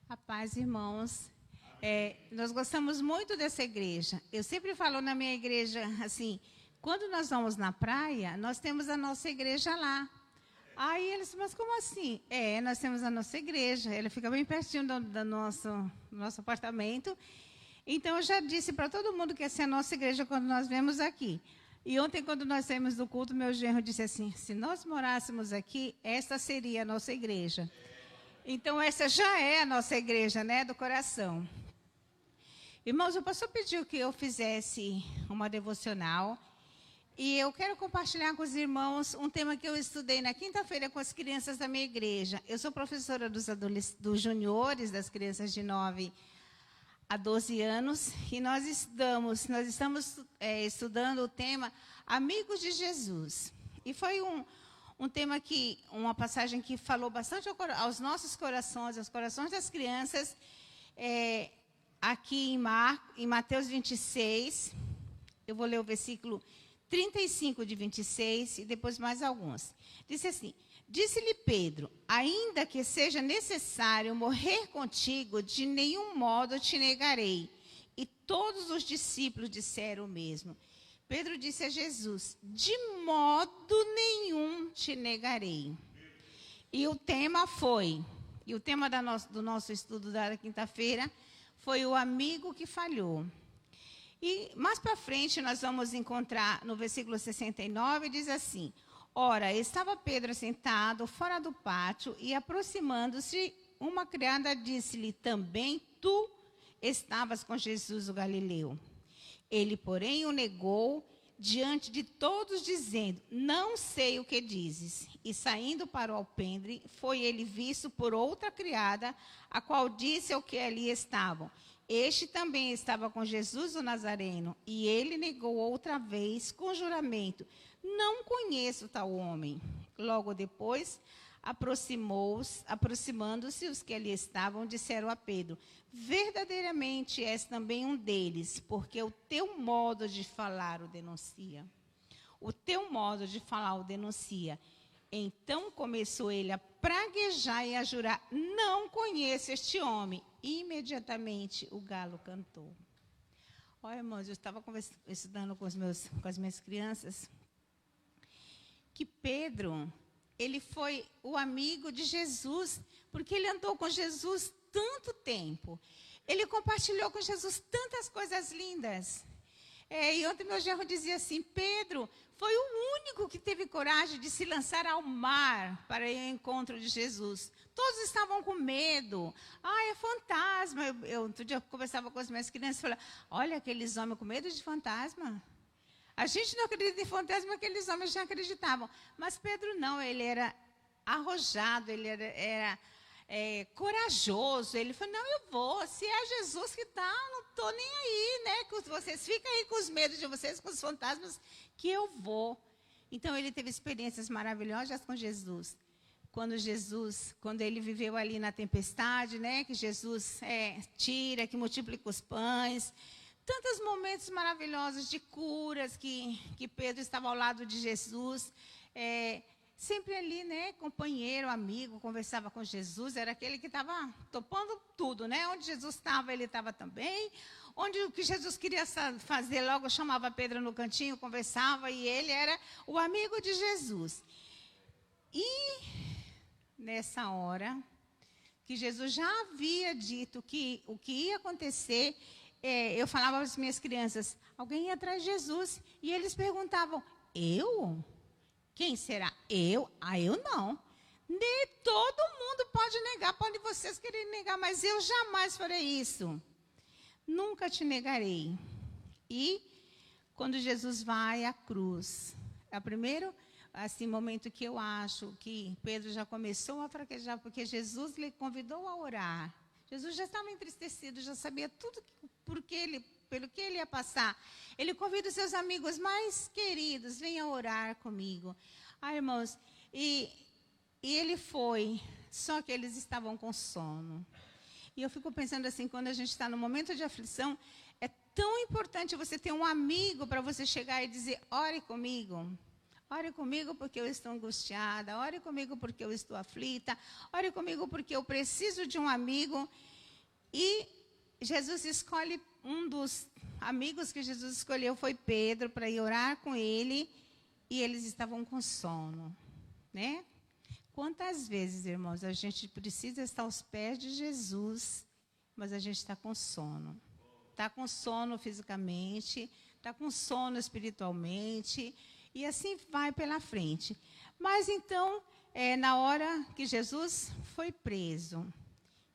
A paz, irmãos. Nós gostamos muito dessa igreja. Eu sempre falo na minha igreja, assim, quando nós vamos na praia, nós temos a nossa igreja lá. Aí eles, mas como assim? Nós temos a nossa igreja, ela fica bem pertinho do nosso apartamento. Então, eu já disse para todo mundo que essa é a nossa igreja quando nós viemos aqui. E ontem, quando nós saímos do culto, meu genro disse assim, se nós morássemos aqui, esta seria a nossa igreja. Então, essa já é a nossa igreja, né, do coração. Irmãos, o pastor pediu que eu fizesse uma devocional. E eu quero compartilhar com os irmãos um tema que eu estudei na quinta-feira com as crianças da minha igreja. Eu sou professora dos juniores, das crianças de 9 a 12 anos. E nós estamos estudando o tema Amigos de Jesus. E foi um tema uma passagem que falou bastante aos nossos corações, aos corações das crianças, aqui em Mateus 26, eu vou ler o versículo 35 de 26 e depois mais alguns. Disse assim, disse-lhe Pedro, ainda que seja necessário morrer contigo, de nenhum modo te negarei. E todos os discípulos disseram o mesmo. Pedro disse a Jesus, de modo nenhum te negarei. E o tema do nosso estudo da quinta-feira foi o amigo que falhou. E mais para frente nós vamos encontrar no versículo 69, diz assim, ora, estava Pedro sentado fora do pátio e aproximando-se, uma criada disse-lhe, também tu estavas com Jesus o Galileu. Ele, porém, o negou diante de todos, dizendo, não sei o que dizes. E saindo para o alpendre, foi ele visto por outra criada, a qual disse ao que ali estavam, este também estava com Jesus o Nazareno, e ele negou outra vez com juramento, não conheço tal homem. Logo depois, aproximando-se os que ali estavam, disseram a Pedro, verdadeiramente és também um deles, porque o teu modo de falar o denuncia. O teu modo de falar o denuncia. Então começou ele a praguejar e a jurar, não conheço este homem. Imediatamente o galo cantou. Olha, irmãos, eu estava estudando com as minhas crianças, que Pedro, ele foi o amigo de Jesus, porque ele andou com Jesus tanto tempo. Ele compartilhou com Jesus tantas coisas lindas. E ontem meu genro dizia assim, Pedro foi o único que teve coragem de se lançar ao mar para ir ao encontro de Jesus. Todos estavam com medo. É fantasma. Outro dia eu conversava com as minhas crianças e falava, olha, aqueles homens com medo de fantasma. A gente não acredita em fantasma, aqueles homens já acreditavam. Mas Pedro não, ele era arrojado, ele era corajoso. Ele falou, não, eu vou, se é Jesus que está, não estou nem aí, né? Vocês ficam aí com os medos de vocês, com os fantasmas, que eu vou. Então, ele teve experiências maravilhosas com Jesus. Quando ele viveu ali na tempestade, né? Que Jesus tira, que multiplica os pães. Tantos momentos maravilhosos de curas, que Pedro estava ao lado de Jesus, sempre ali, né, companheiro, amigo, conversava com Jesus, era aquele que estava topando tudo, né? Onde Jesus estava, ele estava também. Onde o que Jesus queria fazer, logo chamava Pedro no cantinho, conversava, e ele era o amigo de Jesus. E nessa hora, que Jesus já havia dito que o que ia acontecer, eu falava para as minhas crianças, alguém ia atrás de Jesus, e eles perguntavam, eu? Quem será? Eu? Eu não. Nem todo mundo pode negar, pode vocês quererem negar, mas eu jamais farei isso. Nunca te negarei. E quando Jesus vai à cruz, é o primeiro momento que eu acho que Pedro já começou a fraquejar, porque Jesus lhe convidou a orar. Jesus já estava entristecido, já sabia tudo pelo que ele ia passar. Ele convida os seus amigos mais queridos, venham orar comigo. Irmãos, e ele foi, só que eles estavam com sono. E eu fico pensando assim, quando a gente está no momento de aflição, é tão importante você ter um amigo para você chegar e dizer, ore comigo. Ore comigo porque eu estou angustiada, ore comigo porque eu estou aflita, ore comigo porque eu preciso de um amigo. E Jesus escolhe, um dos amigos que Jesus escolheu foi Pedro, para ir orar com ele, e eles estavam com sono, né? Quantas vezes, irmãos, a gente precisa estar aos pés de Jesus, mas a gente está com sono. Está com sono fisicamente, está com sono espiritualmente, e assim vai pela frente. Mas então, na hora que Jesus foi preso,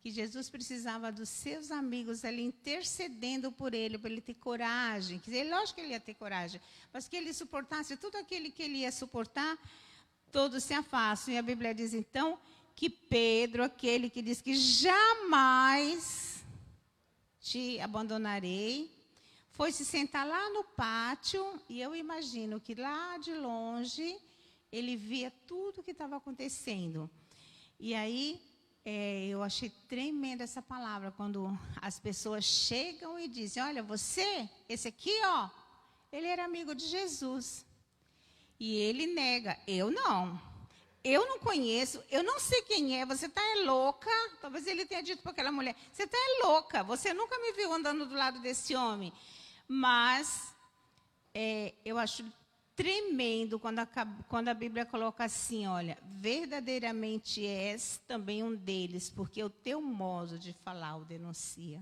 que Jesus precisava dos seus amigos ali intercedendo por ele, para ele ter coragem. Quer dizer, lógico que ele ia ter coragem, mas que ele suportasse tudo aquilo que ele ia suportar, todos se afastam. E a Bíblia diz, então, que Pedro, aquele que diz que jamais te abandonarei, foi se sentar lá no pátio, e eu imagino que lá de longe ele via tudo o que estava acontecendo. E aí, eu achei tremenda essa palavra, quando as pessoas chegam e dizem, olha, você, esse aqui, ó, ele era amigo de Jesus. E ele nega, eu não conheço, eu não sei quem é, você está louca. Talvez ele tenha dito para aquela mulher, você está louca, você nunca me viu andando do lado desse homem. Mas eu acho tremendo quando a Bíblia coloca assim, olha, verdadeiramente és também um deles, porque o teu modo de falar o denuncia.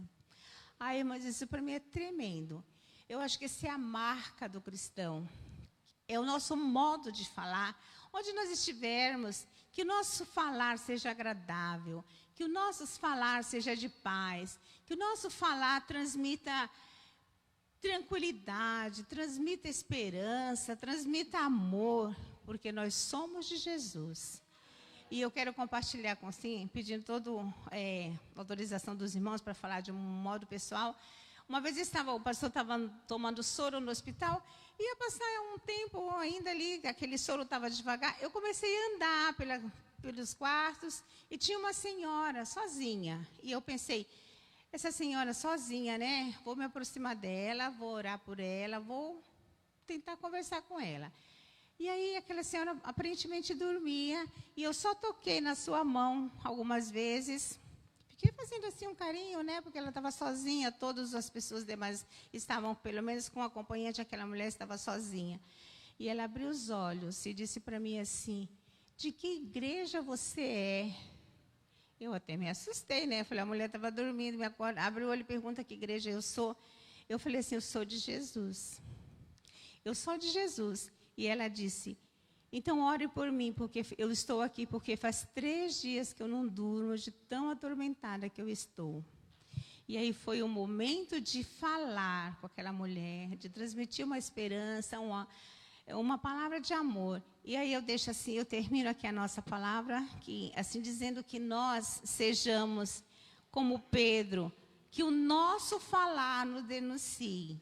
Ai, mas isso para mim é tremendo. Eu acho que essa é a marca do cristão. É o nosso modo de falar. Onde nós estivermos, que o nosso falar seja agradável, que o nosso falar seja de paz, que o nosso falar transmita tranquilidade, transmita esperança, transmita amor, porque nós somos de Jesus. E eu quero compartilhar com você, pedindo toda autorização dos irmãos para falar de um modo pessoal. Uma vez o pastor estava tomando soro no hospital, ia passar um tempo ainda ali, aquele soro estava devagar. Eu comecei a andar pelos quartos e tinha uma senhora sozinha. E eu pensei, essa senhora sozinha, né? Vou me aproximar dela, vou orar por ela, vou tentar conversar com ela. E aí aquela senhora aparentemente dormia, e eu só toquei na sua mão algumas vezes. Fiquei fazendo assim um carinho, né? Porque ela estava sozinha, todas as pessoas demais estavam, pelo menos com o acompanhante, aquela mulher estava sozinha. E ela abriu os olhos e disse para mim assim, de que igreja você é? Eu até me assustei, né? Eu falei, a mulher estava dormindo, me acorda, abre o olho e pergunta que igreja eu sou. Eu falei assim, eu sou de Jesus. Eu sou de Jesus. E ela disse, então ore por mim, porque eu estou aqui, porque faz 3 dias que eu não durmo, de tão atormentada que eu estou. E aí foi um momento de falar com aquela mulher, de transmitir uma esperança, uma palavra de amor. E aí eu deixo assim, eu termino aqui a nossa palavra, que, assim, dizendo que nós sejamos como Pedro, que o nosso falar nos denuncie.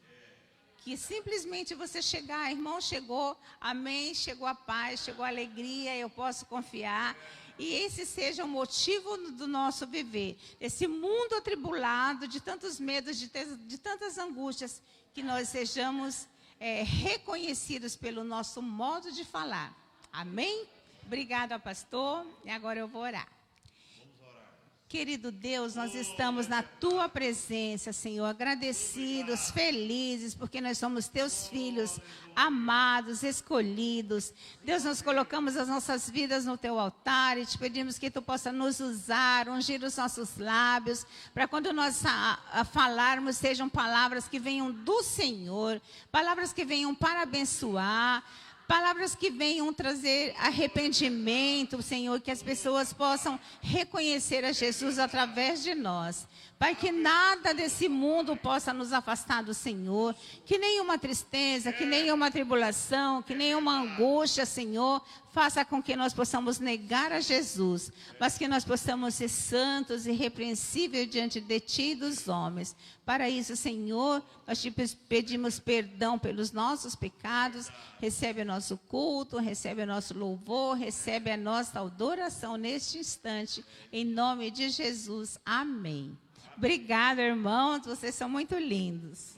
Que simplesmente você chegar, irmão, chegou, amém, chegou a paz, chegou a alegria, eu posso confiar. E esse seja o motivo do nosso viver. Esse mundo atribulado, de tantos medos, de tantas angústias, que nós sejamos reconhecidos pelo nosso modo de falar. Amém? Obrigada, pastor. E agora eu vou orar. Querido Deus, nós estamos na Tua presença, Senhor, agradecidos, felizes, porque nós somos Teus filhos, amados, escolhidos. Deus, nós colocamos as nossas vidas no Teu altar e te pedimos que Tu possa nos usar, ungir os nossos lábios, para quando nós falarmos, sejam palavras que venham do Senhor, palavras que venham para abençoar, palavras que venham trazer arrependimento, Senhor, que as pessoas possam reconhecer a Jesus através de nós. Pai, que nada desse mundo possa nos afastar do Senhor, que nenhuma tristeza, que nenhuma tribulação, que nenhuma angústia, Senhor, faça com que nós possamos negar a Jesus, mas que nós possamos ser santos e irrepreensíveis diante de Ti e dos homens. Para isso, Senhor, nós te pedimos perdão pelos nossos pecados, recebe o nosso culto, recebe o nosso louvor, recebe a nossa adoração neste instante, em nome de Jesus. Amém. Obrigada, irmãos, vocês são muito lindos.